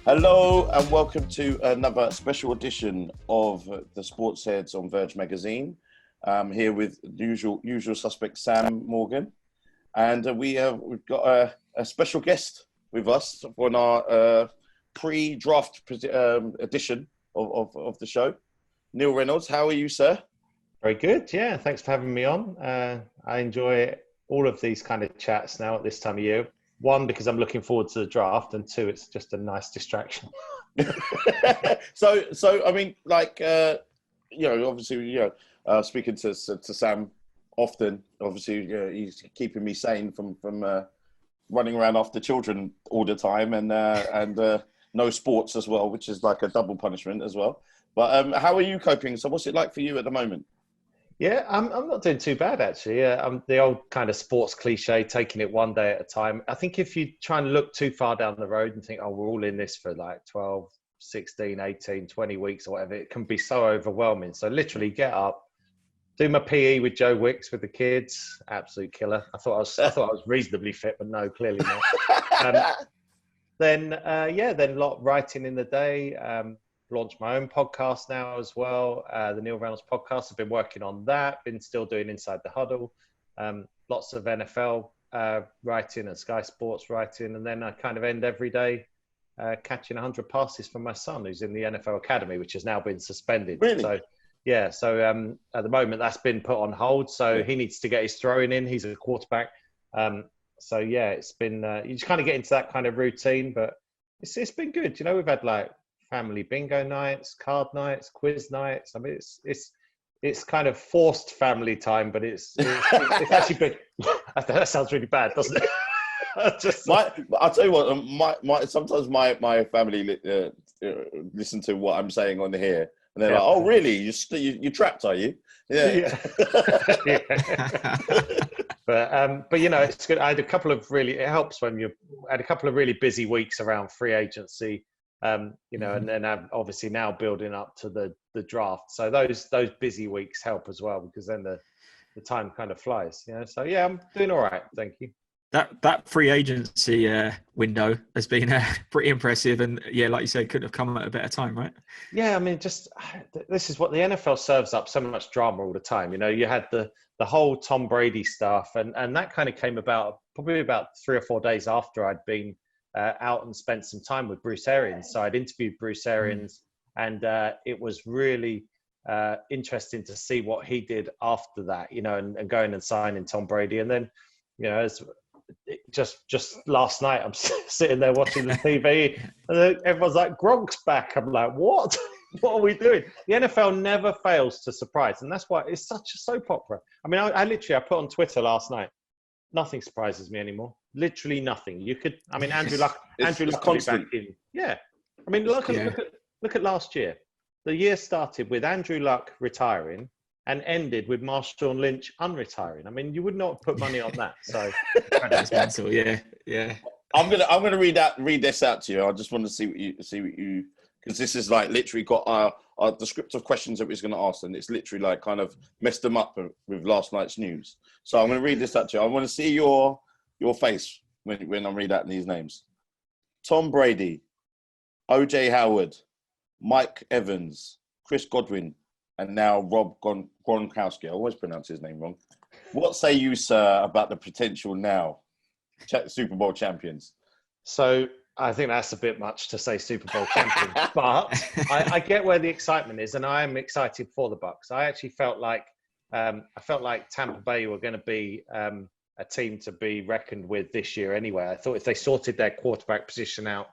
Hello and welcome to another special edition of the SportsHeads on Verge Magazine. I'm here with the usual suspect Sam Morgan, and we've got a special guest with us on our pre-draft edition of the show. Neil Reynolds, how are you, sir? Very good. Yeah, thanks for having me on. I enjoy all of these kind of chats now at this time of year. One, because I'm looking forward to the draft, and two, it's just a nice distraction. So I mean, obviously, speaking to Sam often, obviously, he's keeping me sane from running around after children all the time, and no sports as well, which is like a double punishment as well. But how are you coping? So what's it like for you at the moment? Yeah, I'm not doing too bad, actually. I'm the old kind of sports cliche, taking it one day at a time. I think if you try and look too far down the road and think, oh, we're all in this for like 12, 16, 18, 20 weeks or whatever, it can be so overwhelming. So literally get up, do my PE with Joe Wicks with the kids. Absolute killer. I thought I was reasonably fit, but no, clearly not. Then a lot writing in the day. Launched my own podcast now as well, the Neil Reynolds podcast. I've been working on that, been still doing Inside the Huddle, lots of NFL writing and Sky Sports writing, and then I kind of end every day catching 100 passes from my son, who's in the NFL Academy, which has now been suspended. Really? So at the moment that's been put on hold, so he needs to get his throwing in. He's a quarterback. It's been, you just kind of get into that kind of routine, but it's been good. You know, we've had like family bingo nights, card nights, quiz nights. I mean, it's kind of forced family time, but it's actually been. That sounds really bad, doesn't it? I'll tell you what. Sometimes my family listen to what I'm saying on here, and they're like, "Oh, really? You trapped, are you?" Yeah. But you know, it's good. I had a couple of it helps when you had a couple of really busy weeks around free agency. And I'm obviously now building up to the draft. So those busy weeks help as well, because then the time kind of flies. So yeah, I'm doing all right. Thank you. That free agency window has been pretty impressive, and yeah, like you said, couldn't have come at a better time, right? Yeah, I mean, this is what the NFL serves up so much drama all the time. You know, you had the whole Tom Brady stuff, and that kind of came about probably about 3 or 4 days after I'd been out and spent some time with Bruce Arians. So I'd interviewed Bruce Arians, and it was really interesting to see what he did after that, and going and signing Tom Brady. And then, just last night, I'm sitting there watching the TV, and everyone's like, Gronk's back. I'm like, what? What are we doing? The NFL never fails to surprise, and that's why it's such a soap opera. I mean, I put on Twitter last night, nothing surprises me anymore. Literally nothing. Andrew Luck will be back in. Yeah. I mean, look at last year. The year started with Andrew Luck retiring and ended with Marshawn Lynch unretiring. I mean, you would not put money on that. So that's mental. Yeah. I'm gonna read this out to you. I just want to see what you because this is like literally got the script of questions that we was going to ask, and it's literally like kind of messed them up with last night's news. So I'm going to read this out to you. I want to see your face when I read out these names. Tom Brady, O.J. Howard, Mike Evans, Chris Godwin, and now Rob Gronkowski. I always pronounce his name wrong. What say you, sir, about the potential now Super Bowl champions? So I think that's a bit much to say Super Bowl champion, but I get where the excitement is, and I am excited for the Bucs. I actually felt like Tampa Bay were going to be a team to be reckoned with this year anyway. I thought if they sorted their quarterback position out,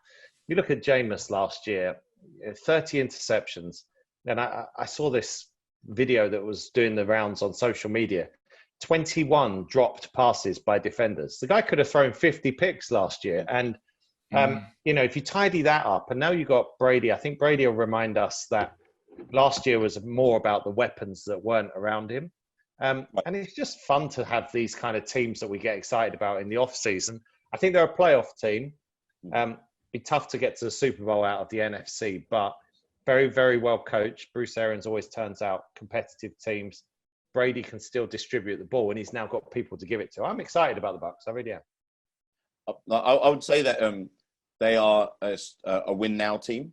you look at Jameis last year, 30 interceptions, and I saw this video that was doing the rounds on social media. 21 dropped passes by defenders. The guy could have thrown 50 picks last year, and if you tidy that up, and now you've got Brady, I think Brady will remind us that last year was more about the weapons that weren't around him. And it's just fun to have these kind of teams that we get excited about in the off season. I think they're a playoff team. Be tough to get to the Super Bowl out of the NFC, but very, very well coached. Bruce Arians always turns out competitive teams. Brady can still distribute the ball, and he's now got people to give it to. I'm excited about the Bucks. I really am. I would say that they are a win now team.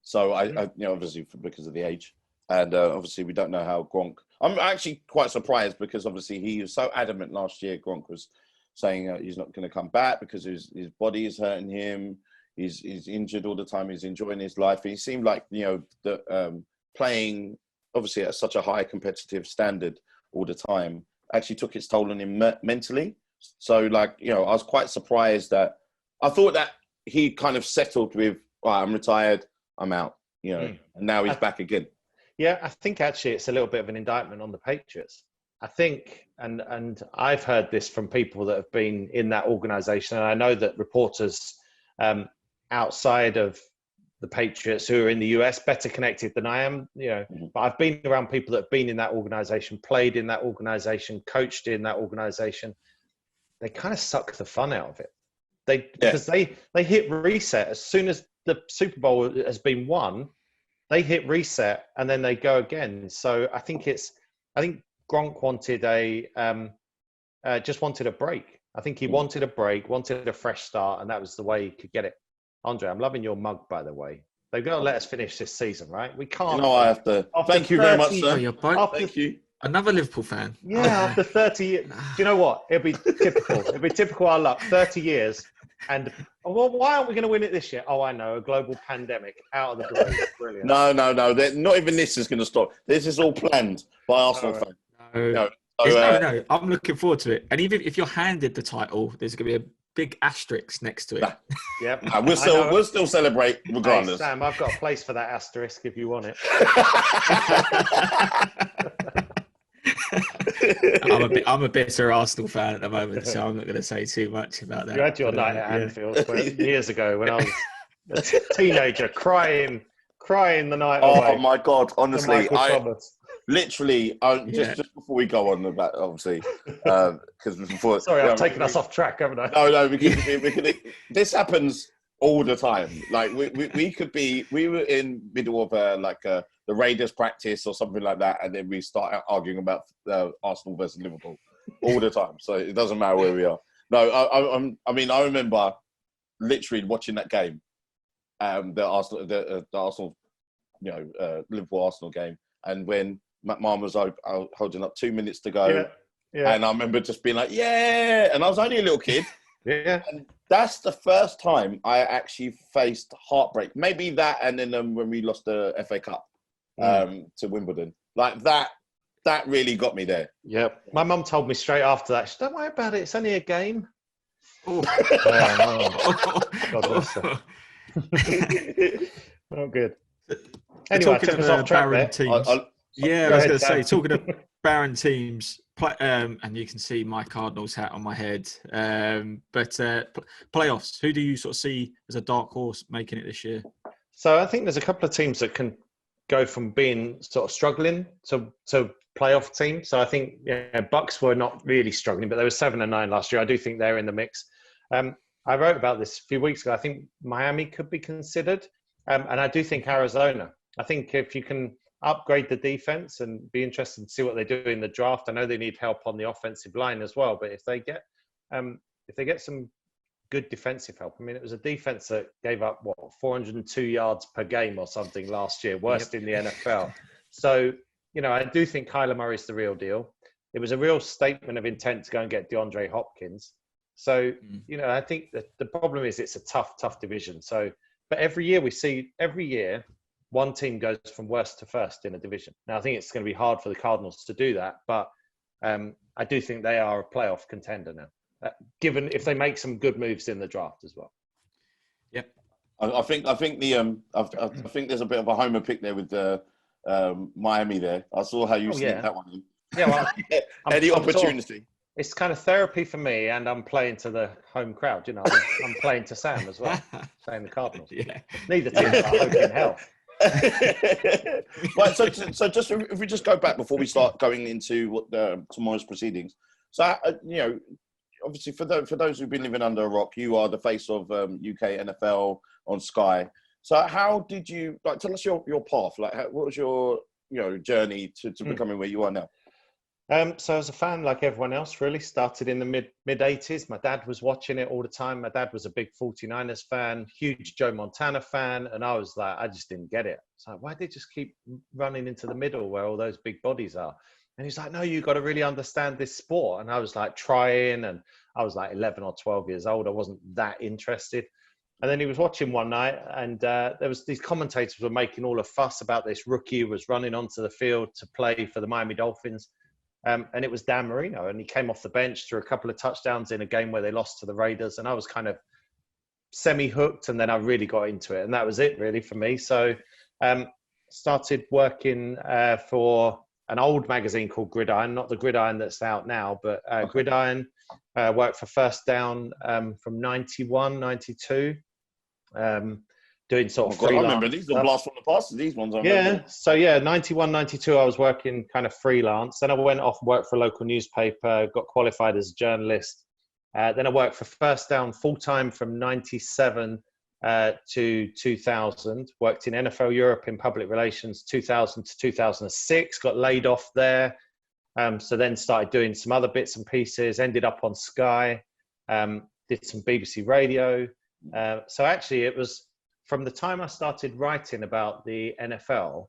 So obviously because of the age, and obviously we don't know how Gronk. I'm actually quite surprised because obviously he was so adamant last year. Gronk was saying he's not going to come back because his body is hurting him. He's injured all the time. He's enjoying his life. He seemed like playing obviously at such a high competitive standard all the time actually took its toll on him mentally. So I was quite surprised that I thought that he kind of settled with, I'm retired, I'm out, and now he's back again. Yeah, I think actually it's a little bit of an indictment on the Patriots. I think, and I've heard this from people that have been in that organization, and I know that reporters outside of the Patriots who are in the US better connected than I am, but I've been around people that have been in that organization, played in that organization, coached in that organization. They kind of suck the fun out of it. Because they hit reset as soon as the Super Bowl has been won. They hit reset and then they go again. So I think Gronk wanted just wanted a break. I think he wanted a break, wanted a fresh start, and that was the way he could get it. Andre, I'm loving your mug, by the way. They've got to let us finish this season, right? We can't. No, I have to. Thank you very much, sir. Thank you. Another Liverpool fan. Yeah, after 30 years. Do you know what? It'll be typical. It'll be typical our luck. 30 years. And, why aren't we going to win it this year? Oh, I know. A global pandemic. Out of the blue. Brilliant. No. Not even this is going to stop. This is all planned by Arsenal fans. No. No. I'm looking forward to it. And even if you're handed the title, there's going to be a big asterisk next to it. Yep. We'll still celebrate regardless. Hey, Sam, I've got a place for that asterisk if you want it. I'm a bitter Arsenal fan at the moment, so I'm not going to say too much about that. You had your night at Anfield years ago when I was a teenager, crying the night away. Oh my God! Honestly, literally, just before we go on about obviously, because before. Sorry, I've taken us off track, haven't I? No, because this happens all the time. Like we were in middle of the Raiders practice or something like that, and then we start arguing about Arsenal versus Liverpool all the time. So it doesn't matter where we are. No, I remember literally watching that game, the Arsenal, Liverpool Arsenal game, and when McMahon was holding up 2 minutes to go, and I remember just being like, yeah, and I was only a little kid. Yeah. And that's the first time I actually faced heartbreak. Maybe that, and then when we lost the FA Cup to Wimbledon, like that really got me there. Yep. My mum told me straight after that, don't worry about it. It's only a game. Oh. God bless her. Oh, good. Anyway, talking took us off track there. Teams. I was going to say, talking of barren teams, and you can see my Cardinals hat on my head. But playoffs, who do you sort of see as a dark horse making it this year? So I think there's a couple of teams that can go from being sort of struggling to playoff team. So I think Bucks were not really struggling, but they were 7-9 last year. I do think they're in the mix. I wrote about this a few weeks ago. I think Miami could be considered, and I do think Arizona. I think if you can upgrade the defense and be interested to see what they do in the draft. I know they need help on the offensive line as well, but if they get some good defensive help, I mean, it was a defense that gave up 402 yards per game or something last year, worst in the NFL. So, I do think Kyler Murray's the real deal. It was a real statement of intent to go and get DeAndre Hopkins. So, I think that the problem is it's a tough division. So, but every year, one team goes from worst to first in a division. Now, I think it's going to be hard for the Cardinals to do that, but I do think they are a playoff contender now, given if they make some good moves in the draft as well. Yep, I think there's a bit of a homer pick there with Miami there. I saw how you sneaked that one in. Yeah, well, any opportunity. It's kind of therapy for me, and I'm playing to the home crowd. I'm playing to Sam as well, saying the Cardinals. Yeah. Neither team are hope in hell. Right, so just if we just go back before we start going into what tomorrow's proceedings. So obviously for those who've been living under a rock, you are the face of UK NFL on Sky. So how did you tell us your path? What was your journey to becoming where you are now? So as a fan, like everyone else, really started in the mid 80s. My dad was watching it all the time. My dad was a big 49ers fan, huge Joe Montana fan. And I was like, I just didn't get it. It's like, why did they just keep running into the middle where all those big bodies are? And he's like, no, you got to really understand this sport. And I was like trying, and I was like 11 or 12 years old. I wasn't that interested. And then he was watching one night, and there was these commentators were making all a fuss about this rookie who was running onto the field to play for the Miami Dolphins. And it was Dan Marino, and he came off the bench, threw a couple of touchdowns in a game where they lost to the Raiders. And I was kind of semi-hooked, and then I really got into it. And that was it really for me. So started working for an old magazine called Gridiron, not the Gridiron that's out now, but Gridiron. Worked for First Down from 91, 92. Doing sort of freelance. I remember these are blast from the past. These ones, So 91, 92, I was working kind of freelance. Then I went off and worked for a local newspaper, got qualified as a journalist. Then I worked for First Down full-time from 97 to 2000. Worked in NFL Europe in public relations 2000 to 2006. Got laid off there. So then started doing some other bits and pieces. Ended up on Sky. Did some BBC radio. So actually it was from the time I started writing about the NFL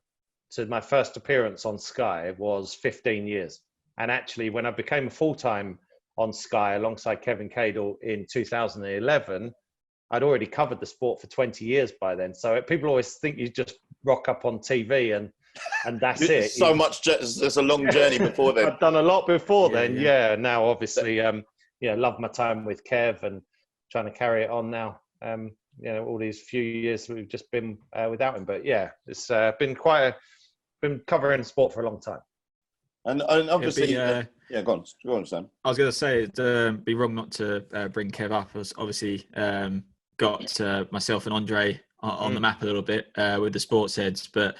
to my first appearance on Sky was 15 years. And actually when I became full-time on Sky alongside Kevin Cadle in 2011, I'd already covered the sport for 20 years by then. So people always think you just rock up on TV and that's it. There's a long journey before then. I've done a lot before then. Yeah. Now, obviously, love my time with Kev and trying to carry it on now. All these few years we've just been without him. But yeah, it's been been covering sport for a long time. And obviously, go on, Sam. I was going to say, it'd be wrong not to bring Kev up. I was obviously got myself and Andre on the map a little bit with the SportsHeads, but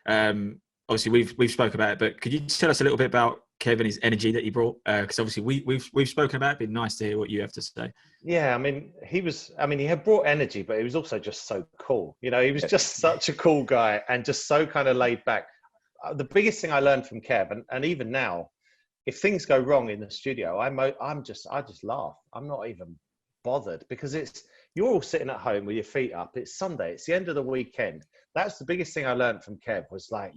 obviously we've spoken about it. But could you tell us a little bit about Kev and his energy that he brought? Because obviously we've spoken about it. It'd be nice to hear what you have to say. Yeah, he had brought energy, but he was also just so cool. He was just such a cool guy and just so kind of laid back. The biggest thing I learned from Kev, and even now, if things go wrong in the studio, I just laugh. I'm not even bothered because you're all sitting at home with your feet up. It's Sunday. It's the end of the weekend. That's the biggest thing I learned from Kev was like,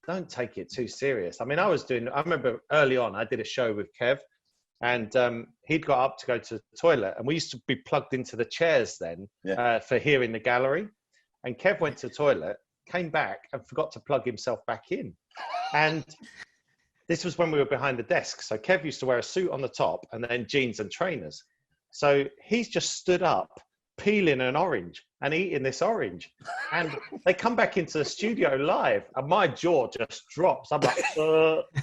don't take it too serious. I remember early on, I did a show with Kev and he'd got up to go to the toilet and we used to be plugged into the chairs then for here in the gallery. And Kev went to the toilet, came back and forgot to plug himself back in. And this was when we were behind the desk. So Kev used to wear a suit on the top and then jeans and trainers. So he's just stood up, peeling an orange and eating this orange. And they come back into the studio live and my jaw just drops. I'm like,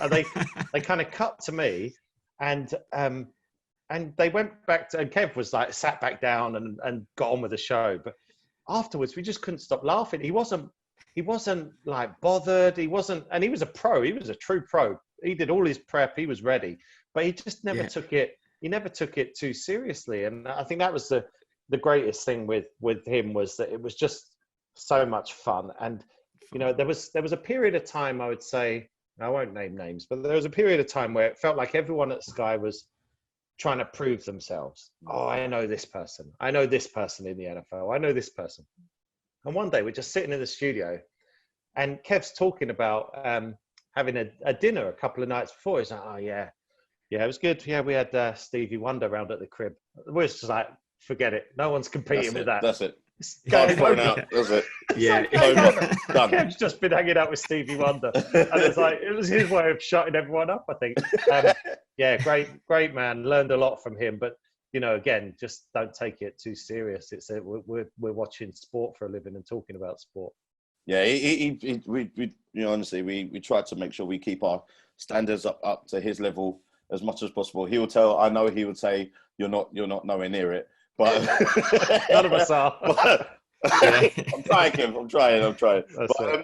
and they kind of cut to me and they went back to, and Kev was like, sat back down and got on with the show. But afterwards, we just couldn't stop laughing. He wasn't like bothered. He wasn't, and he was a pro. He was a true pro. He did all his prep. He was ready, but he just never took it. He never took it too seriously. And I think that was the greatest thing with him was that it was just so much fun. And, there was a period of time, I would say, I won't name names, but there was a period of time where it felt like everyone at Sky was trying to prove themselves. Oh, I know this person. I know this person in the NFL. I know this person. And one day we're just sitting in the studio and Kev's talking about having a dinner a couple of nights before. He's like, oh, yeah, it was good. Yeah, we had Stevie Wonder round at the crib. We're just like, forget it. No one's competing with that. That's it. That's it. Yeah. Done. Kev's just been hanging out with Stevie Wonder. And it was his way of shutting everyone up, I think. Great man. Learned a lot from him. But, again, just don't take it too serious. We're watching sport for a living and talking about sport. Yeah, honestly, we try to make sure we keep our standards up to his level as much as possible. I know he would say you're not nowhere near it, but none of us are. I'm trying, Kim. I'm trying.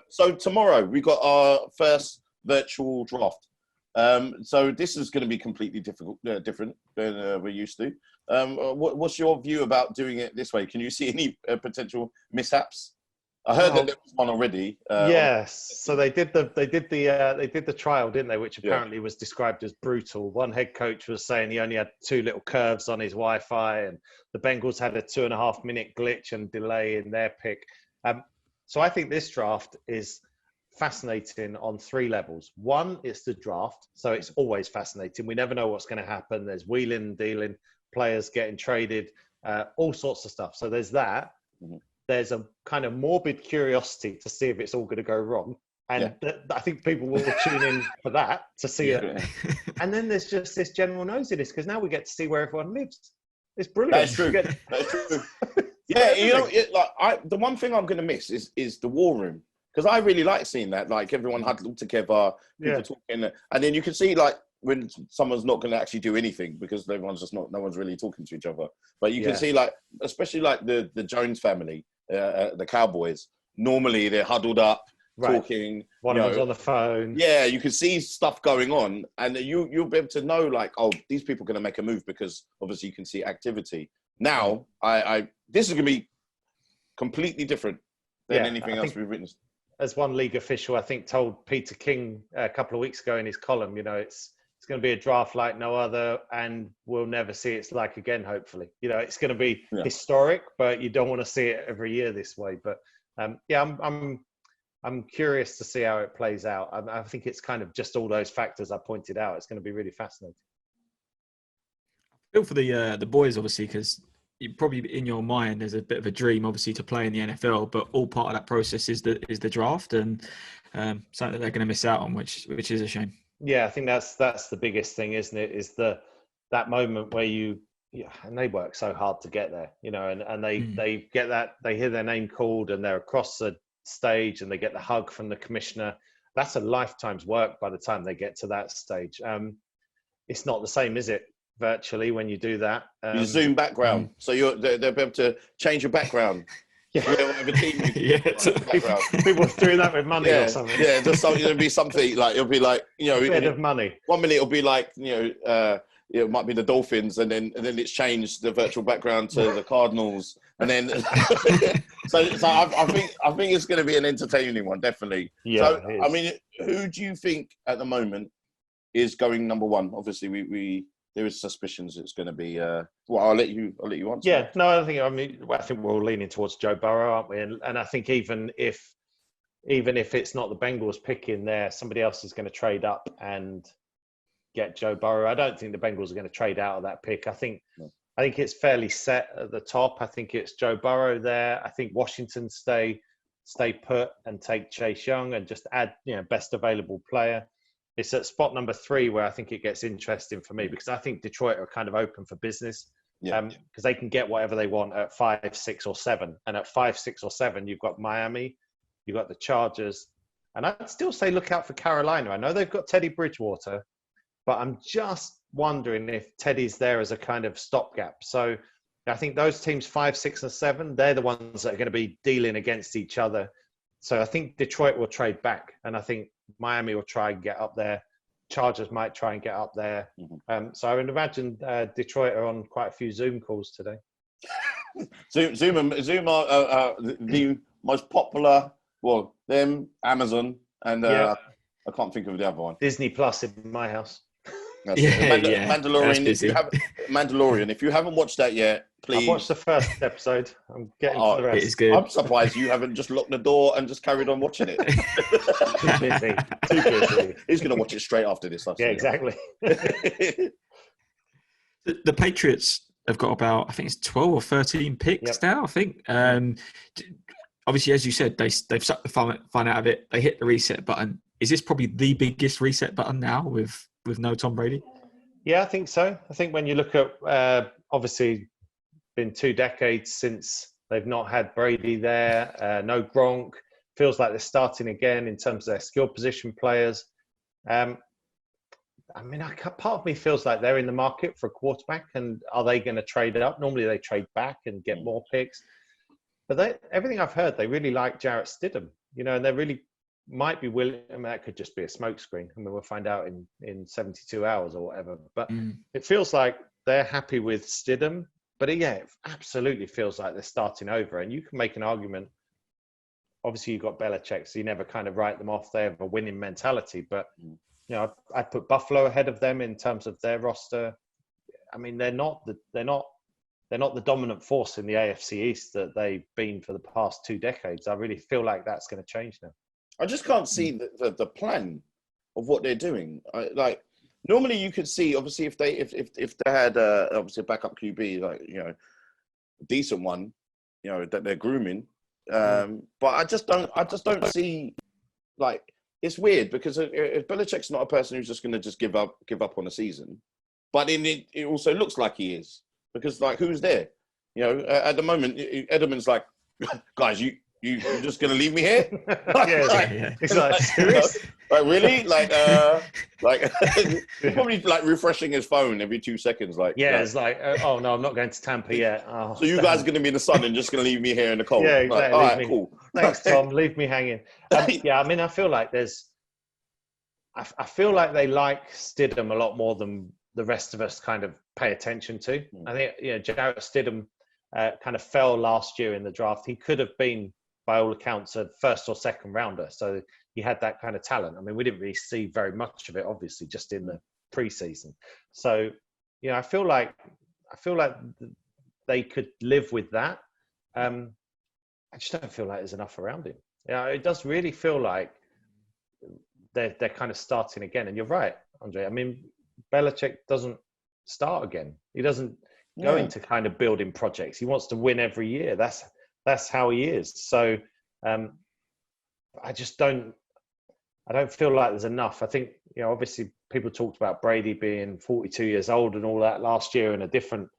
So tomorrow we got our first virtual draft. So this is going to be completely different than we're used to. What's your view about doing it this way? Can you see any potential mishaps? I heard that there was one already. Yes, so they did the trial, didn't they? Which Yeah. apparently was described as brutal. One head coach was saying he only had 2 little curves on his Wi-Fi, and the Bengals had a 2.5-minute glitch and delay in their pick. So I think this draft is fascinating on 3 levels. One, it's the draft, so it's always fascinating. We never know what's going to happen. There's wheeling and dealing, players getting traded, all sorts of stuff. So there's that. Mm-hmm. There's a kind of morbid curiosity to see if it's all going to go wrong. And I think people will tune in for that to see it. And then there's just this general nosiness because now we get to see where everyone lives. It's brilliant. That's true. That's true. Yeah, you know, the one thing I'm going to miss is the war room. Because I really like seeing that, like everyone huddled together, people talking. And then you can see like when someone's not going to actually do anything because everyone's just no one's really talking to each other. But you can see like, especially like the Jones family, the Cowboys, normally they're huddled up, talking. One of them's on the phone. Yeah, you can see stuff going on, and you'll be able to know like, oh, these people are going to make a move because obviously you can see activity. Now, this is going to be completely different than anything else we've witnessed. As one league official, I think, told Peter King a couple of weeks ago in his column, you know, it's going to be a draft like no other, and we'll never see its like again. Hopefully, you know, it's going to be historic, but you don't want to see it every year this way. But I'm curious to see how it plays out. I think it's kind of just all those factors I pointed out. It's going to be really fascinating. I feel for the boys, obviously, because probably in your mind there's a bit of a dream, obviously, to play in the NFL, but all part of that process is the draft, and something that they're going to miss out on, which is a shame. Yeah, I think that's the biggest thing, isn't it? Is that moment where and they work so hard to get there, you know, and they get that, they hear their name called and they're across the stage and they get the hug from the commissioner. That's a lifetime's work by the time they get to that stage. It's not the same, is it? Virtually, when you do that, you zoom background, so they'll be able to change your background. Whatever team people doing that with money or something. Yeah, just something. It'll be something like it'll be like, you know, a bit of money. 1 minute it'll be like, you know, it might be the Dolphins, and then it's changed the virtual background to the Cardinals, and then so I think it's going to be an entertaining one, definitely. Yeah. So I mean, who do you think at the moment is going number one? Obviously, we there is suspicions it's going to be. Well, I'll let you answer. Yeah, no, I think we're all leaning towards Joe Burrow, aren't we? And I think even if it's not the Bengals picking there, somebody else is going to trade up and get Joe Burrow. I don't think the Bengals are going to trade out of that pick. I think it's fairly set at the top. I think it's Joe Burrow there. I think Washington stay put and take Chase Young and just add, you know, best available player. It's at spot number 3 where I think it gets interesting for me, because I think Detroit are kind of open for business, because they can get whatever they want at 5, 6, or 7. And at 5, 6, or 7, you've got Miami, you've got the Chargers, and I'd still say look out for Carolina. I know they've got Teddy Bridgewater, but I'm just wondering if Teddy's there as a kind of stopgap. So I think those teams 5, 6, and 7, they're the ones that are going to be dealing against each other. So I think Detroit will trade back, and I think Miami will try and get up there. Chargers might try and get up there. So I would imagine Detroit are on quite a few Zoom calls today. Zoom are the most popular. Well, them, Amazon, and I can't think of the other one. Disney Plus in my house. Mandalorian. Mandalorian. If you haven't watched that yet, please. I've watched the first episode. I'm getting to the rest. It is good. I'm surprised you haven't just locked the door and just carried on watching it. Too busy. He's going to watch it straight after this. Yeah, exactly. The Patriots have got about, I think it's 12 or 13 picks now, I think. Obviously, as you said, they've sucked the fun out of it. They hit the reset button. Is this probably the biggest reset button now with no Tom Brady? Yeah, I think so. I think when you look at, obviously, been 2 decades since they've not had Brady there, no Gronk. Feels like they're starting again in terms of their skill position players. I mean, part of me feels like they're in the market for a quarterback, and are they going to trade it up? Normally they trade back and get more picks. But everything I've heard, they really like Jarrett Stidham, you know, and they really might be willing. I mean, that could just be a smokescreen. I mean, we'll find out in 72 hours or whatever. But it feels like they're happy with Stidham. But it absolutely feels like they're starting over. And you can make an argument obviously you've got Belichick, so you never kind of write them off. They have a winning mentality, but I put Buffalo ahead of them in terms of their roster. I mean, they're not the dominant force in the AFC East that they've been for the past 2 decades. I really feel like that's going to change now. I just can't see the plan of what they're doing. Normally you could see, obviously, if they had obviously a backup QB, like, a decent one, that they're grooming. But I just don't see, like, it's weird because if Belichick's not a person who's just going to just give up on a season, but it also looks like he is, because, like, who's there? At the moment, Edelman's like, guys, you're just going to leave me here? It's like, serious? Like, really? Like, probably like refreshing his phone every 2 seconds. It's like, oh no, I'm not going to Tampa yet. Oh, so you guys are going to be in the sun and just going to leave me here in the cold? Yeah, exactly. Like, all right, cool. Thanks, Tom. Leave me hanging. I mean, I feel like I feel like they like Stidham a lot more than the rest of us kind of pay attention to. I think, Jarrett Stidham kind of fell last year in the draft. He could have been, by all accounts, a first or second rounder. So he had that kind of talent. I mean, we didn't really see very much of it, obviously, just in the preseason. So, I feel like they could live with that. I just don't feel like there's enough around him. It does really feel like they're kind of starting again. And you're right, Andre. I mean, Belichick doesn't start again. He doesn't go into kind of building projects. He wants to win every year. That's how he is. So I don't feel like there's enough. I think, obviously people talked about Brady being 42 years old and all that last year and a different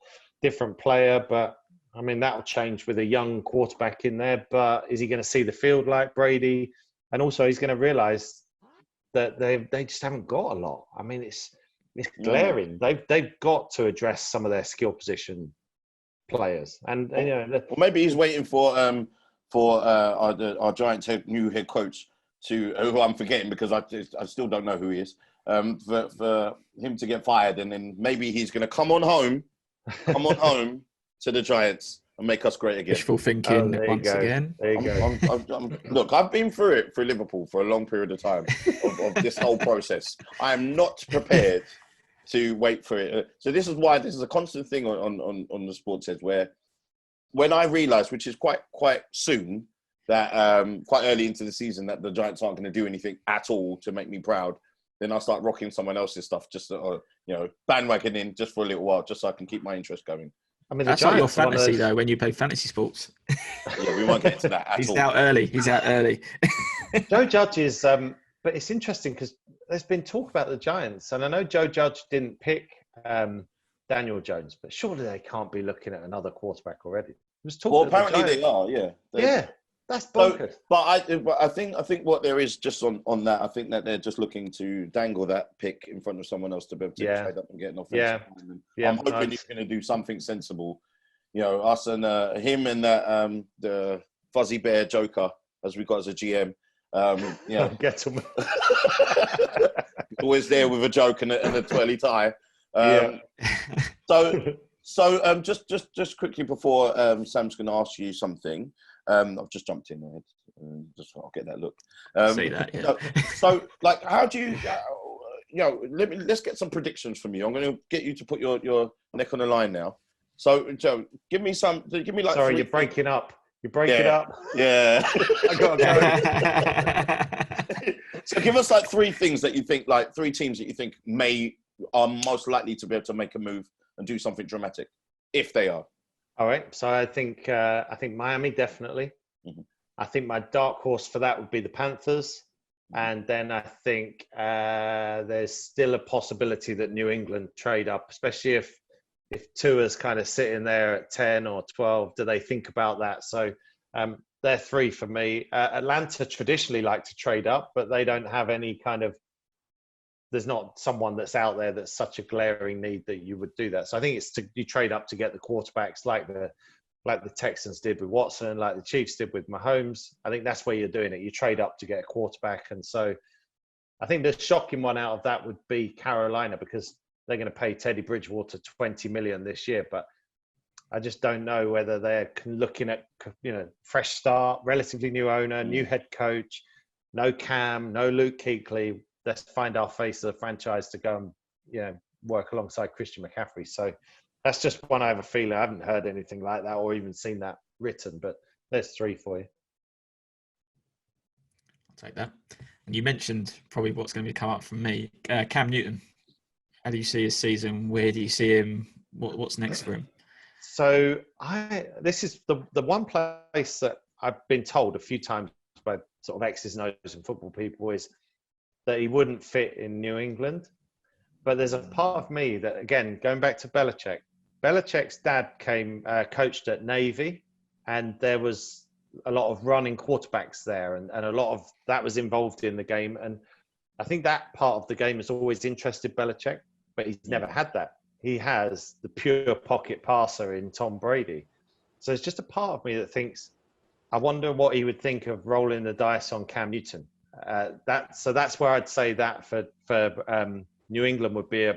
player, but I mean, that'll change with a young quarterback in there. But is he going to see the field like Brady? And also he's going to realize that they just haven't got a lot. I mean, it's glaring. They've got to address some of their skill position players, and well, maybe he's waiting for our Giants new head coach who I'm forgetting because I still don't know who he is, for him to get fired, and then maybe he's going to come on home to the Giants and make us great again. Wishful thinking once again. There you go. Look, I've been through it for Liverpool for a long period of time of this whole process. I am not prepared to wait for it. So this is why this is a constant thing on the SportsHeads, where when I realised, which is quite soon, that quite early into the season, that the Giants aren't going to do anything at all to make me proud, then I'll start rocking someone else's stuff, just bandwagon in just for a little while, just so I can keep my interest going. I mean, that's not your fantasy though. When you play fantasy sports, yeah, we won't get to that. He's out early. Joe Judge is, but it's interesting because there's been talk about the Giants, and I know Joe Judge didn't pick Daniel Jones, but surely they can't be looking at another quarterback already. Well, apparently they are. Yeah. That's bonkers. So, but I think what there is just on that, I think that they're just looking to dangle that pick in front of someone else to be able to trade up and get an offensive lineman. I'm hoping he's going to do something sensible. Us and him and the fuzzy bear Joker, as we got as a GM. Get him. Always there with a joke and a twirly tie. So just quickly before Sam's going to ask you something. I've just jumped in there. I'll get that look. See that, yeah. So, like, how do you? Let's get some predictions from you. I'm going to get you to put your neck on the line now. So, Joe, give me like. Sorry, you're breaking up. You're breaking up. Yeah. I got to go. So, give us like three things that you think, like 3 teams that you think are most likely to be able to make a move and do something dramatic, if they are. All right. So I think Miami definitely. Mm-hmm. I think my dark horse for that would be the Panthers, and then I think there's still a possibility that New England trade up, especially if Tua's kind of sitting there at 10 or 12. Do they think about that? So they're 3 for me. Atlanta traditionally like to trade up, but they don't have any kind of. There's not someone that's out there that's such a glaring need that you would do that. So I think you trade up to get the quarterbacks like the Texans did with Watson, like the Chiefs did with Mahomes. I think that's where you're doing it. You trade up to get a quarterback. And so I think the shocking one out of that would be Carolina, because they're going to pay Teddy Bridgewater $20 million this year. But I just don't know whether they're looking at, fresh start, relatively new owner, new head coach, no Cam, no Luke Kuechly. Let's find our face of the franchise to go and, work alongside Christian McCaffrey. So that's just one I have a feeling. I haven't heard anything like that or even seen that written, but there's 3 for you. I'll take that. And you mentioned probably what's going to come up from me. Cam Newton. How do you see his season? Where do you see him? What's next for him? So this is the one place that I've been told a few times by sort of X's and O's and football people is that he wouldn't fit in New England. But there's a part of me that, again, going back to Belichick's dad coached at Navy, and there was a lot of running quarterbacks there, and a lot of that was involved in the game. And I think that part of the game has always interested Belichick, but he's never had that. He has the pure pocket passer in Tom Brady. So it's just a part of me that thinks, I wonder what he would think of rolling the dice on Cam Newton. So that's where I'd say that for New England would be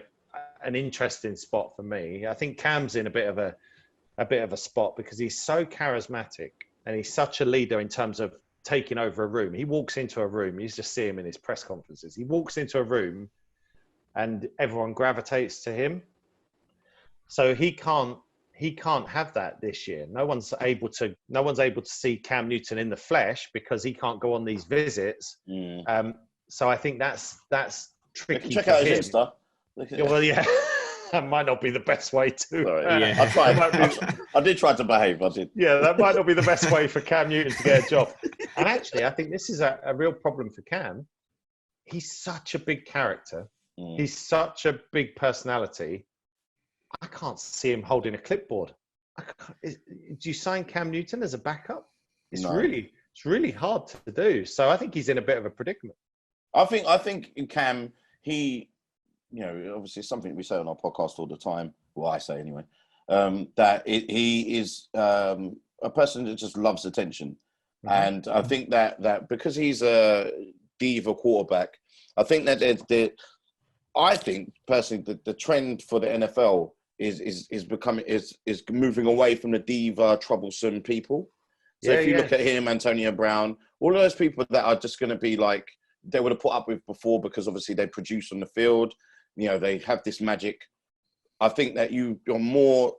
an interesting spot for me. I think Cam's in a bit of a spot because he's so charismatic and he's such a leader in terms of taking over a room. He walks into a room, you just see him in his press conferences. He walks into a room and everyone gravitates to him. So he can't have that this year. No one's able to see Cam Newton in the flesh because he can't go on these visits. So I think that's tricky. Check out his Insta. Well, yeah, that might not be the best way to. Sorry. Yeah. I did try to behave. I did. Yeah, that might not be the best way for Cam Newton to get a job. And actually, I think this is a real problem for Cam. He's such a big character. He's such a big personality. I can't see him holding a clipboard. Do you sign Cam Newton as a backup? It's really hard to do. So I think he's in a bit of a predicament. I think in Cam, he, obviously it's something we say on our podcast all the time. Well, I say anyway, that he is a person that just loves attention. And I think that because he's a diva quarterback, I think that I think personally the trend for the NFL is moving away from the diva, troublesome people. So if you look at him, Antonio Brown, all of those people that are just going to be like they would have put up with before because obviously they produce on the field, they have this magic. I think that you're more,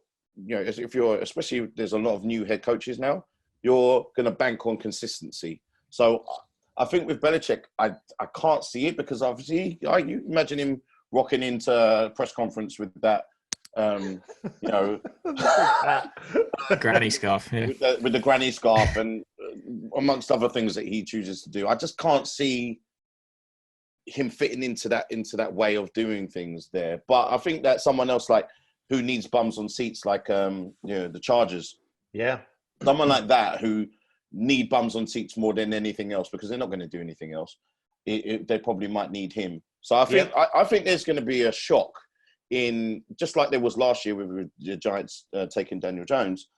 especially there's a lot of new head coaches now, you're going to bank on consistency. So I think with Belichick, I can't see it because obviously you imagine him rocking into a press conference with that, granny scarf, with the granny scarf and amongst other things that he chooses to do. I just can't see him fitting into that way of doing things there. But I think that someone else like who needs bums on seats, like the Chargers, someone like that who need bums on seats more than anything else because they're not going to do anything else. They probably might need him. So I think I think there's going to be a shock in just like there was last year with the Giants taking Daniel Jones.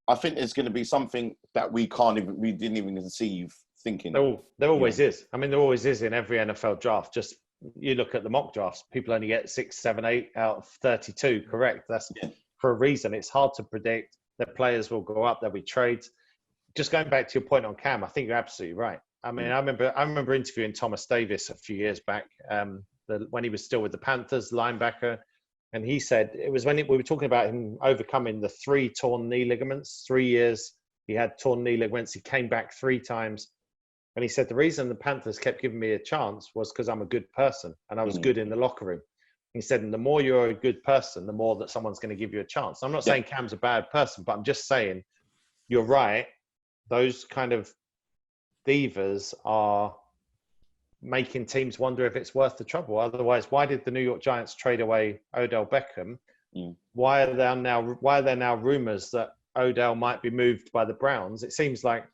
I think there's going to be something that we didn't even conceive thinking. There always is. I mean, there always is in every NFL draft. Just you look at the mock drafts, people only get 6, 7, 8 out of 32 correct. That's for a reason. It's hard to predict. The players will go up. There'll be trades. Just going back to your point on Cam, I think you're absolutely right. I mean, I remember interviewing Thomas Davis a few years back when he was still with the Panthers, linebacker. And he said it was when we were talking about him overcoming the 3 torn knee ligaments, 3 years. He had torn knee ligaments. He came back 3 times. And he said, the reason the Panthers kept giving me a chance was because I'm a good person and I was good in the locker room. He said, and the more you're a good person, the more that someone's going to give you a chance. I'm not saying Cam's a bad person, but I'm just saying you're right. Those kind of divas are making teams wonder if it's worth the trouble. Otherwise, why did the New York Giants trade away Odell Beckham? Why are there now rumors that Odell might be moved by the Browns? It seems like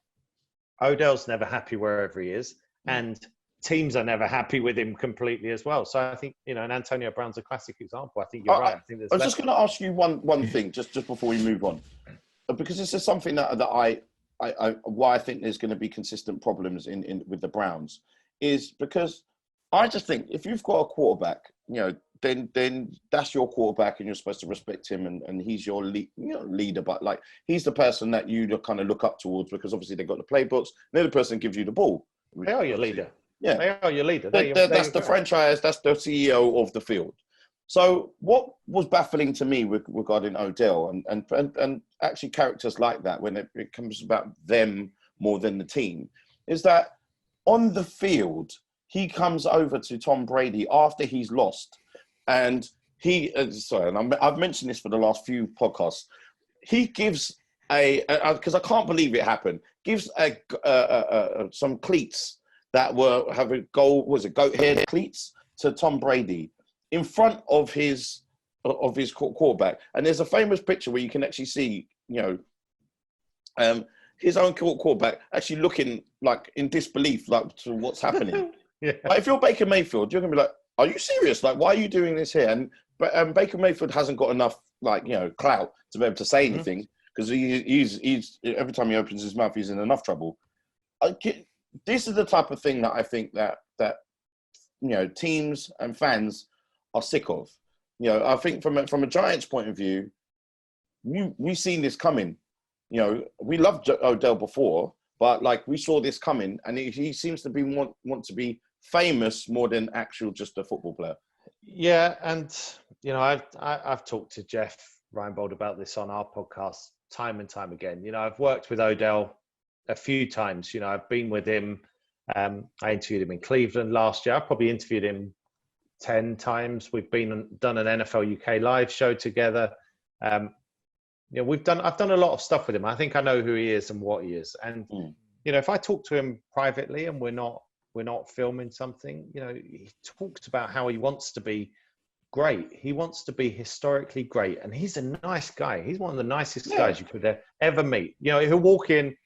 Odell's never happy wherever he is, and teams are never happy with him completely as well. So I think, and Antonio Brown's a classic example. I think you're right. I was just going to ask you one thing just before we move on, because this is something that why I think there's going to be consistent problems in with the Browns is because I just think if you've got a quarterback, then that's your quarterback, and you're supposed to respect him, and he's your leader. But like, he's the person that you kind of look up towards, because obviously they've got the playbooks. They're the person that gives you the ball. They are your leader. Yeah, they are your leader. That's the franchise. That's the CEO of the field. So what was baffling to me regarding Odell and actually characters like that, when it comes about them more than the team, is that on the field, he comes over to Tom Brady after he's lost. And I've mentioned this for the last few podcasts. He gives because I can't believe it happened, gives some cleats that have a goat hair cleats to Tom Brady in front of his quarterback. And there's a famous picture where you can actually see, his own quarterback actually looking like in disbelief, like, to what's happening. Yeah. Like, if you're Baker Mayfield, you're gonna be like, "Are you serious? Like, why are you doing this here?" But Baker Mayfield hasn't got enough, clout to be able to say anything, because he's every time he opens his mouth, he's in enough trouble. This is the type of thing that I think that teams and fans are sick of. I think from a Giants point of view, we've seen this coming. We loved Odell before, but like, we saw this coming, and he seems to be want to be famous more than actual just a football player. Yeah, and I've talked to Jeff Reinbold about this on our podcast time and time again. I've worked with Odell a few times. I've been with him. I interviewed him in Cleveland last year. I probably interviewed him 10 times. We've done an NFL UK live show together. I've done a lot of stuff with him. I think I know who he is and what he is. And if I talk to him privately and we're not filming something, he talks about how he wants to be great. He wants to be historically great, and he's a nice guy. He's one of the nicest guys you could ever meet. He'll walk in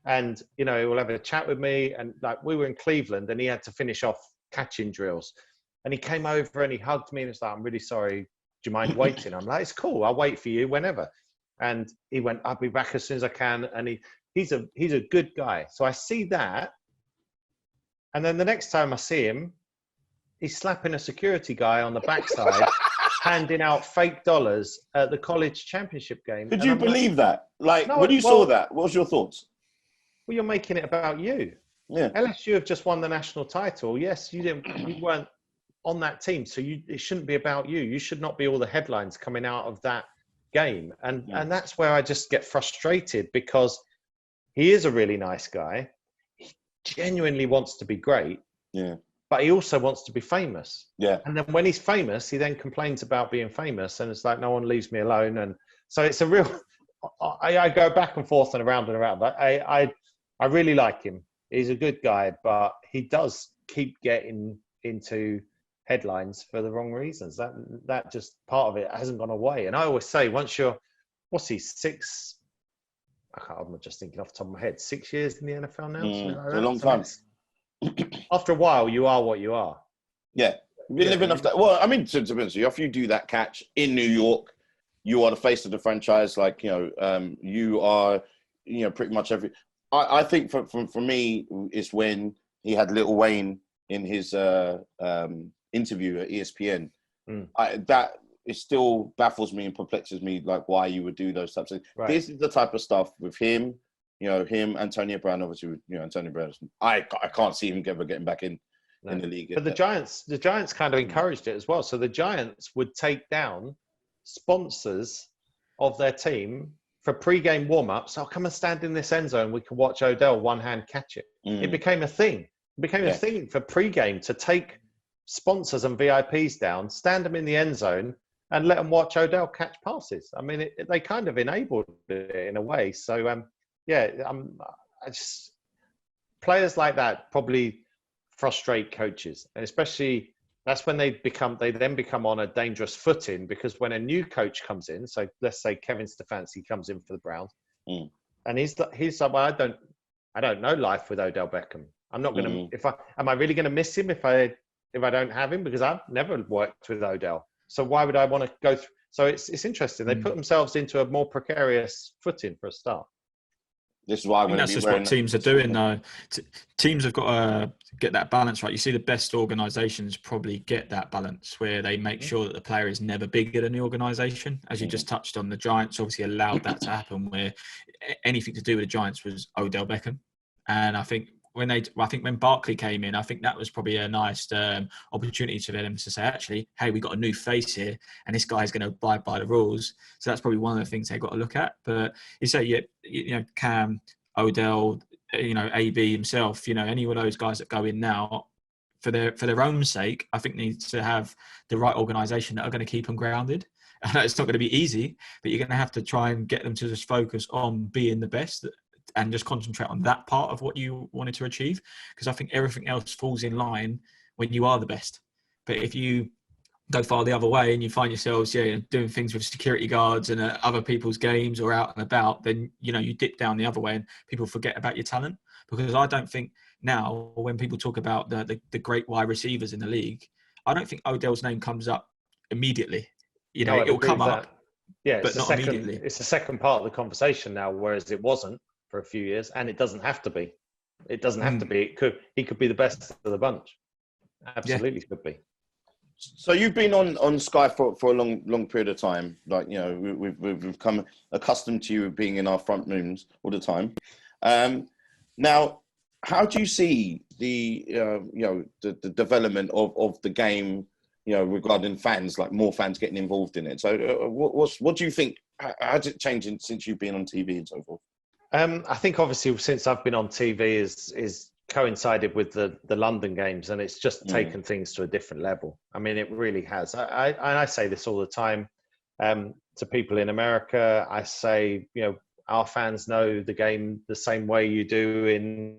and he'll have a chat with me, and like, we were in Cleveland and he had to finish off catching drills, and he came over and he hugged me and was like, "I'm really sorry. Do you mind waiting?" I'm like, "It's cool. I'll wait for you whenever." And he went, "I'll be back as soon as I can." And he's a good guy. So I see that. And then the next time I see him, he's slapping a security guy on the backside, handing out fake dollars at the college championship game. Could you believe that? Like, when you saw that, what was your thoughts? Well, you're making it about you. Yeah. LSU have just won the national title. Yes, you weren't on that team, so it shouldn't be about you. You should not be all the headlines coming out of that game. And that's where I just get frustrated, because he is a really nice guy. He genuinely wants to be great. Yeah. But he also wants to be famous. Yeah. And then when he's famous, he then complains about being famous, and it's like, no one leaves me alone. And so it's a real, I go back and forth and around and around. But I really like him. He's a good guy, but he does keep getting into headlines for the wrong reasons. That just part of it hasn't gone away. And I always say, once you're, what's he, six? I'm just thinking off the top of my head, 6 years in the NFL now. It's a long time. After a while, you are what you are. Yeah, you've been living off that. Well, I mean, to be honest, if you do that catch in New York, you are the face of the franchise. Like, you are, pretty much every. I think for me, it's when he had Lil Wayne in his interview at ESPN. That it still baffles me and perplexes me, like, why you would do those types of things. Right. This is the type of stuff with him. Antonio Brown, obviously, Antonio Brown. I can't see him ever getting back in the league. But the Giants kind of encouraged it as well. So the Giants would take down sponsors of their team for pre-game warm-ups. I'll come and stand in this end zone. We can watch Odell one-hand catch it. It became a thing. It became a thing for pre-game to take sponsors and VIPs down, stand them in the end zone, and let them watch Odell catch passes. I mean, they kind of enabled it in a way. So, players like that probably frustrate coaches, and especially that's when they then become on a dangerous footing, because when a new coach comes in, so let's say Kevin Stefanski comes in for the Browns, and he's like, well, I don't know life with Odell Beckham. I'm not going to am I really going to miss him if I don't have him, because I've never worked with Odell. So why would I want to go through? So it's interesting. They put themselves into a more precarious footing for a start. This is why I'm going to That's be just wearing. what teams are doing, though. Teams have got to get that balance right. You see, the best organisations probably get that balance where they make sure that the player is never bigger than the organisation. As you just touched on, the Giants obviously allowed that to happen, where anything to do with the Giants was Odell Beckham. And I think when Barkley came in, I think that was probably a nice opportunity for them to say, actually, hey, we got a new face here, and this guy's going to abide by the rules. So that's probably one of the things they've got to look at. But you say, you know, Cam, Odell, you know, AB himself, you know, any of those guys that go in now, for their own sake, I think need to have the right organisation that are going to keep them grounded. I know it's not going to be easy, but you're going to have to try and get them to just focus on being the best and just concentrate on that part of what you wanted to achieve. Because I think everything else falls in line when you are the best. But if you go far the other way and you find yourselves doing things with security guards and other people's games or out and about, then you dip down the other way and people forget about your talent. Because I don't think now, when people talk about the great wide receivers in the league, I don't think Odell's name comes up immediately. No, it'll come up, yeah, but not immediately. It's the second part of the conversation now, whereas it wasn't for a few years, and it doesn't have to be. It doesn't have to be. He could be the best of the bunch. Absolutely could be. So you've been on Sky for a long period of time. Like, we've come accustomed to you being in our front rooms all the time. Now, how do you see the development of the game, regarding fans, like more fans getting involved in it? So what do you think? How's it changing since you've been on TV and so forth? I think obviously since I've been on TV is coincided with the London games, and it's just taken things to a different level. I mean, it really has. I say this all the time to people in America. I say, our fans know the game the same way you do in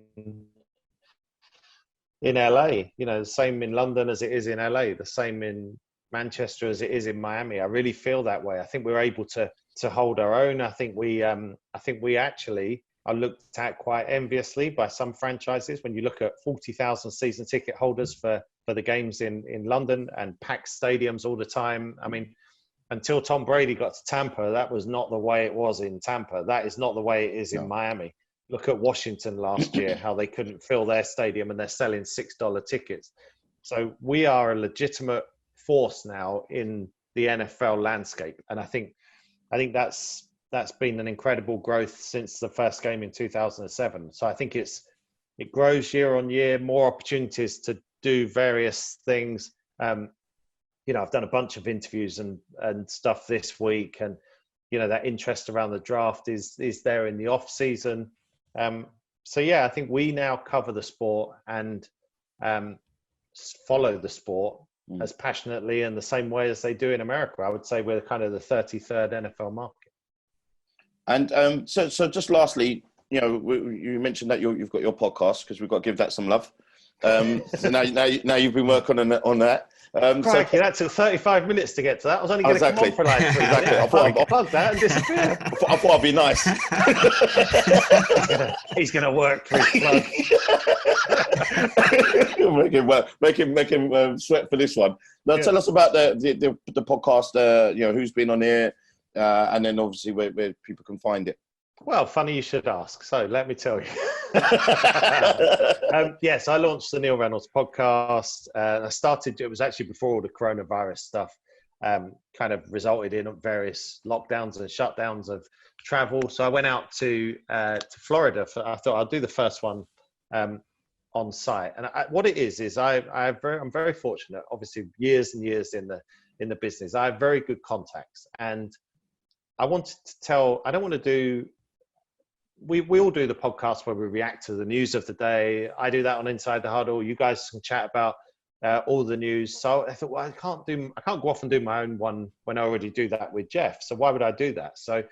LA. The same in London as it is in LA. The same in Manchester as it is in Miami. I really feel that way. I think we're able to hold our own. I think we actually are looked at quite enviously by some franchises. When you look at 40,000 season ticket holders for the games in London and packed stadiums all the time. I mean, until Tom Brady got to Tampa, that was not the way it was in Tampa. That is not the way it is in Miami. Look at Washington last year, how they couldn't fill their stadium and they're selling $6 tickets. So we are a legitimate force now in the NFL landscape. And I think that's been an incredible growth since the first game in 2007. So I think it grows year on year, more opportunities to do various things. I've done a bunch of interviews and stuff this week, and that interest around the draft is there in the off season. I think we now cover the sport and follow the sport as passionately in the same way as they do in America. I would say we're kind of the 33rd NFL market. And so just lastly, you mentioned that you've got your podcast, because we've got to give that some love. So now you've been working on that. Crikey, that took 35 minutes to get to that. I was only going to come on for like 3 minutes. I plug that and disappear. I thought I'd be nice. He's going to work for his plug. make him sweat for this one. Now, tell us about the podcast. Who's been on here, and then obviously where people can find it. Well, funny you should ask. So let me tell you. Yes, I launched the Neil Reynolds podcast. It was actually before all the coronavirus stuff kind of resulted in various lockdowns and shutdowns of travel. So I went out to Florida. I thought I'll do the first one on site. And what it is I'm very fortunate. Obviously, years and years in the business, I have very good contacts, and I wanted to tell. I don't want to do. We all do the podcast where we react to the news of the day. I do that on Inside the Huddle. You guys can chat about all the news. So I thought, well, I can't go off and do my own one when I already do that with Jeff. So why would I do that? So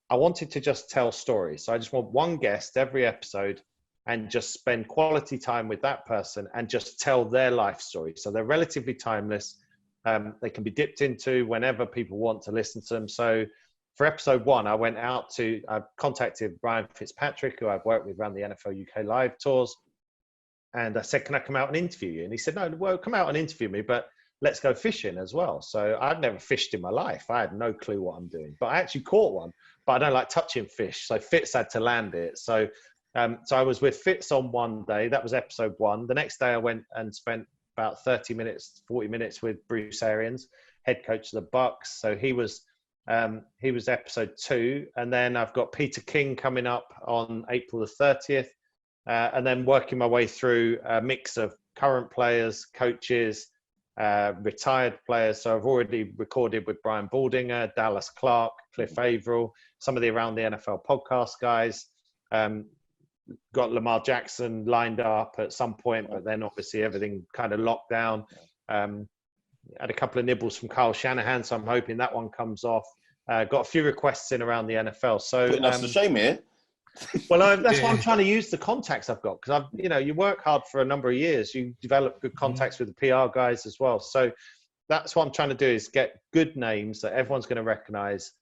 I wanted to just tell stories. So I just want one guest every episode and just spend quality time with that person and just tell their life story. So they're relatively timeless. They can be dipped into whenever people want to listen to them. So for episode 1, I contacted Brian Fitzpatrick, who I've worked with around the NFL UK Live tours. And I said, can I come out and interview you? And he said, no, well, come out and interview me, but let's go fishing as well. So I'd never fished in my life. I had no clue what I'm doing, but I actually caught one. But I don't like touching fish, so Fitz had to land it. So I was with Fitz on one day. That was episode 1. The next day I went and spent about 40 minutes with Bruce Arians, head coach of the Bucks. So he was episode 2. And then I've got Peter King coming up on April the 30th. And then working my way through a mix of current players, coaches, retired players. So I've already recorded with Brian Baldinger, Dallas Clark, Cliff Averill, some of the Around the NFL podcast guys. Got Lamar Jackson lined up at some point, but then obviously everything kind of locked down. Had a couple of nibbles from Kyle Shanahan, so I'm hoping that one comes off. Got a few requests in around the NFL. So putting us to shame here. Well, that's why I'm trying to use the contacts I've got, because you work hard for a number of years. You develop good contacts with the PR guys as well. So that's what I'm trying to do, is get good names that everyone's going to recognize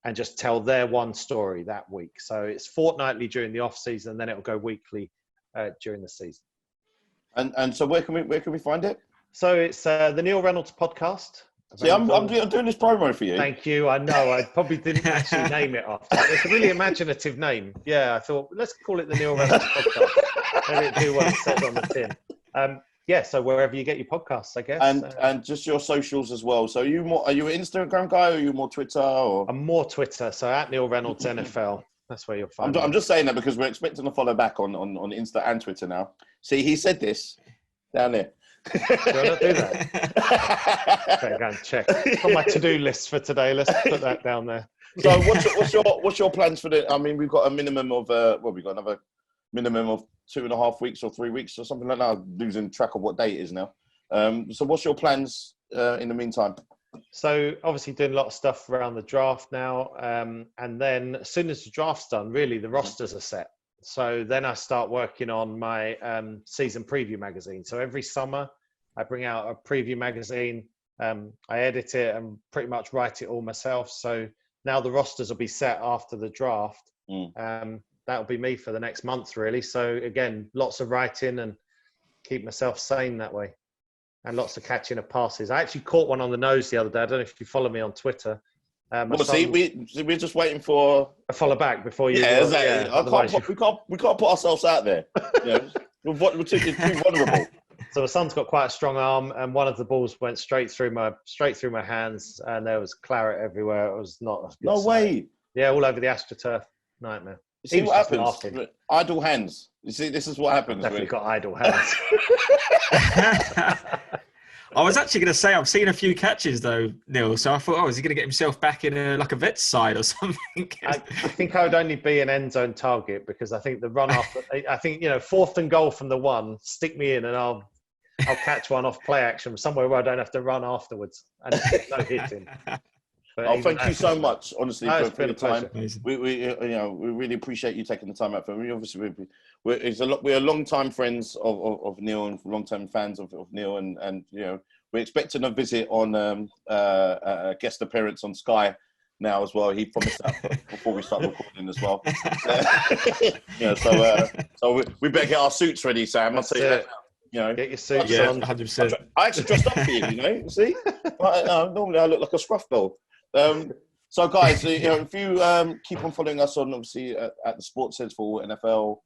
and just tell their one story that week. So it's fortnightly during the off season, and then it'll go weekly during the season. And so where can we find it? So it's the Neil Reynolds podcast. See, I'm doing this promo for you. Thank you. I know. I probably didn't actually name it after. It's a really imaginative name. Yeah, I thought, let's call it the Neil Reynolds podcast. Let it do what it says on the tin. Yeah, so wherever you get your podcasts, I guess. And just your socials as well. So are you an Instagram guy, or are you more Twitter? Or? I'm more Twitter. So at Neil Reynolds NFL. That's where you'll find me. I'm just saying that because we're expecting to follow back on Insta and Twitter now. See, he said this down there. Do I not do that? Okay, go and check. It's on my to-do list for today. Let's put that down there. So what's your plans for the? I mean, we've got a minimum of we've got another minimum of 2.5 weeks or 3 weeks or something like that. I'm losing track of what day it is now. So what's your plans in the meantime? So obviously doing a lot of stuff around the draft now, and then as soon as the draft's done, really the rosters are set. So then I start working on my season preview magazine. So every summer I bring out a preview magazine. I edit it and pretty much write it all myself. So now the rosters will be set after the draft. That'll be me for the next month, really. So again, lots of writing and keep myself sane that way. And lots of catching of passes. I actually caught one on the nose the other day. I don't know if you follow me on Twitter. We're just waiting for a follow back before you. Yeah, exactly. We can't put ourselves out there. We're too vulnerable. So my son's got quite a strong arm, and one of the balls went straight through my hands, and there was claret everywhere. It was not. No way. Yeah, all over the AstroTurf. Nightmare. You see what happens? Idle hands. You see, this is what happens. Definitely got idle hands. I was actually going to say I've seen a few catches though, Neil. So I thought, is he going to get himself back in a vet's side or something? I think I would only be an end zone target, because I think the run off. I think 4th and goal from the 1. Stick me in, and I'll catch one off play action somewhere where I don't have to run afterwards, and no hitting. Thank you so much, honestly, for your time. Amazing. We really appreciate you taking the time out for me. Obviously, we're long-time friends of Neil and long-time fans of Neil, and we're expecting a visit on a guest appearance on Sky now as well. He promised that before we start recording as well. So we better get our suits ready, Sam. I'll tell you that. Get your suits on. 100%. I actually dressed up for you, see? Normally I look like a scruff doll. So guys, if you keep on following us on, obviously, at the SportsHeads for NFL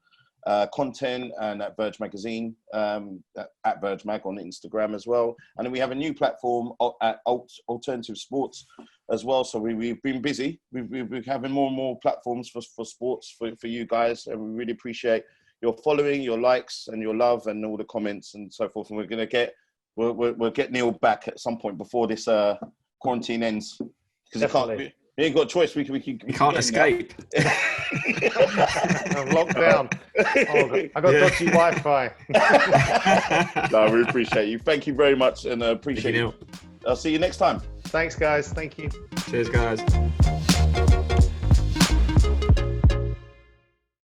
content, and at Verge Magazine, at Verge Mag on Instagram as well. And then we have a new platform at Alternative Sports as well. So we've been busy. We're having more and more platforms for sports for you guys. And we really appreciate your following, your likes and your love and all the comments and so forth. And we'll get Neil back at some point before this quarantine ends. Because you ain't got a choice. We can't escape. I'm locked down. I got dodgy Wi-Fi. No, I really appreciate you. Thank you very much, and appreciate you. I'll see you next time. Thanks, guys. Thank you. Cheers, guys.